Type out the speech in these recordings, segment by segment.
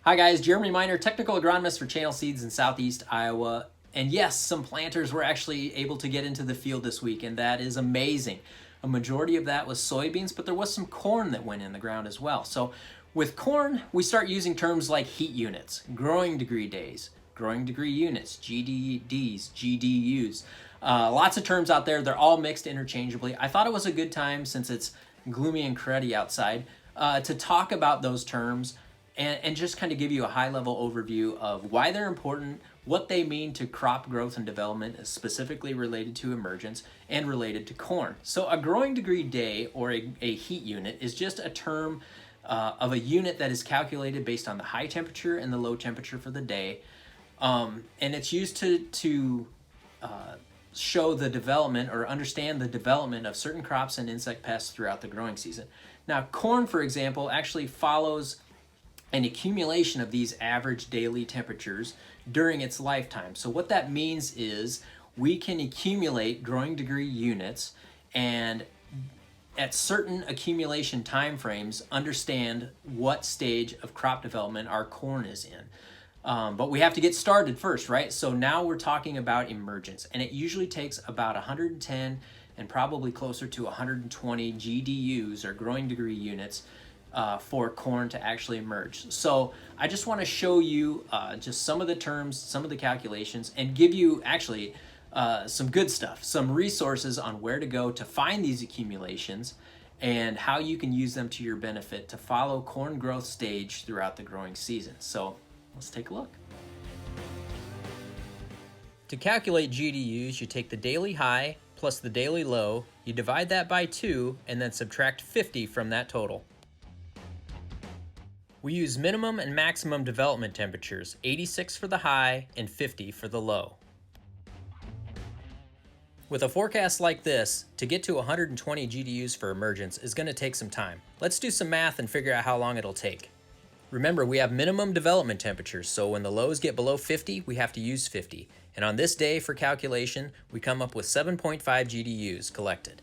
Hi guys, Jeremy Miner, technical agronomist for Channel Seeds in Southeast Iowa. And yes, some planters were actually able to get into the field this week, and that is amazing. A majority of that was soybeans, but there was some corn that went in the ground as well. So with corn, we start using terms like heat units, growing degree days, growing degree units, GDDs, GDUs. Lots of terms out there. They're all mixed interchangeably. I thought it was a good time, since it's gloomy and cruddy outside, to talk about those terms and just kind of give you a high-level overview of why they're important, what they mean to crop growth and development, specifically related to emergence and related to corn. So a growing degree day, or a heat unit, is just a term of a unit that is calculated based on the high temperature and the low temperature for the day. And it's used to show the development or understand the development of certain crops and insect pests throughout the growing season. Now, corn, for example, actually follows an accumulation of these average daily temperatures during its lifetime. So what that means is we can accumulate growing degree units, and at certain accumulation time frames understand what stage of crop development our corn is in. But we have to get started first, right? So now we're talking about emergence, and it usually takes about 110 and probably closer to 120 GDUs, or growing degree units, for corn to actually emerge. So I just want to show you just some of the terms, some of the calculations, and give you actually some good stuff, some resources on where to go to find these accumulations and how you can use them to your benefit to follow corn growth stage throughout the growing season. So let's take a look. To calculate GDUs, you take the daily high plus the daily low, you divide that by 2, and then subtract 50 from that total. We use minimum and maximum development temperatures, 86 for the high and 50 for the low. With a forecast like this, to get to 120 GDUs for emergence is going to take some time. Let's do some math and figure out how long it'll take. Remember, we have minimum development temperatures, so when the lows get below 50, we have to use 50. And on this day, for calculation, we come up with 7.5 GDUs collected.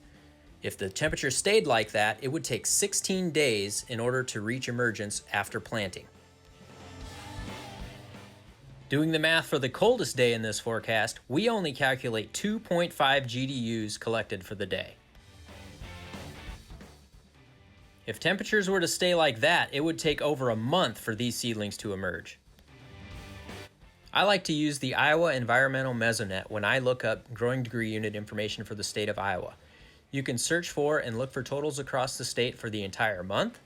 If the temperature stayed like that, it would take 16 days in order to reach emergence after planting. Doing the math for the coldest day in this forecast, we only calculate 2.5 GDUs collected for the day. If temperatures were to stay like that, it would take over a month for these seedlings to emerge. I like to use the Iowa Environmental Mesonet when I look up growing degree unit information for the state of Iowa. You can search for and look for totals across the state for the entire month,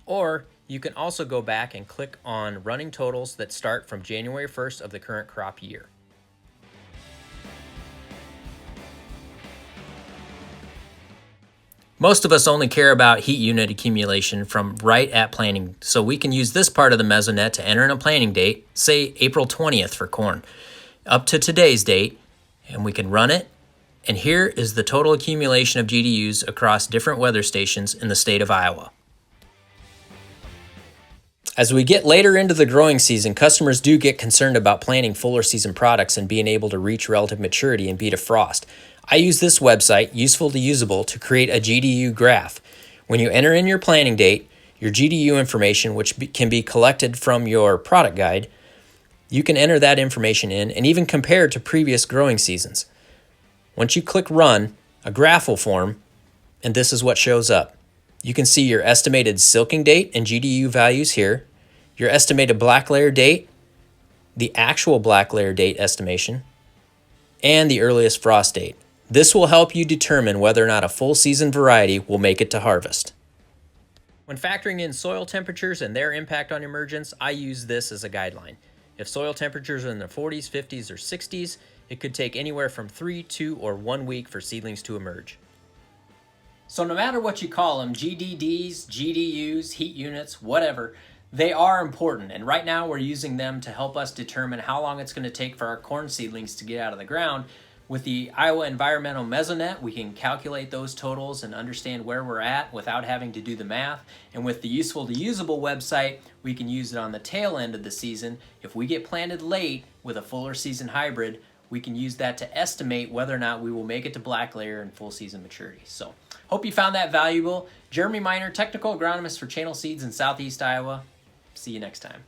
or you can also go back and click on running totals that start from January 1st of the current crop year. Most of us only care about heat unit accumulation from right at planting, so we can use this part of the Mesonet to enter in a planting date, say April 20th for corn, up to today's date, and we can run it. And here is the total accumulation of GDUs across different weather stations in the state of Iowa. As we get later into the growing season, customers do get concerned about planting fuller season products and being able to reach relative maturity and beat a frost. I use this website, Useful to Usable, to create a GDU graph. When you enter in your planting date, your GDU information, which can be collected from your product guide, you can enter that information in and even compare to previous growing seasons. Once you click Run, a graph will form, and this is what shows up. You can see your estimated silking date and GDU values here, your estimated black layer date, the actual black layer date estimation, and the earliest frost date. This will help you determine whether or not a full season variety will make it to harvest. When factoring in soil temperatures and their impact on emergence, I use this as a guideline. If soil temperatures are in the 40s, 50s, or 60s, it could take anywhere from 3, 2, or 1 week for seedlings to emerge. So no matter what you call them, GDDs, GDUs, heat units, whatever, they are important. And right now we're using them to help us determine how long it's going to take for our corn seedlings to get out of the ground. With the Iowa Environmental Mesonet, we can calculate those totals and understand where we're at without having to do the math. And with the Useful to Usable website, we can use it on the tail end of the season. If we get planted late with a fuller season hybrid, we can use that to estimate whether or not we will make it to black layer and full season maturity. So hope you found that valuable. Jeremy Miner, technical agronomist for Channel Seeds in Southeast Iowa. See you next time.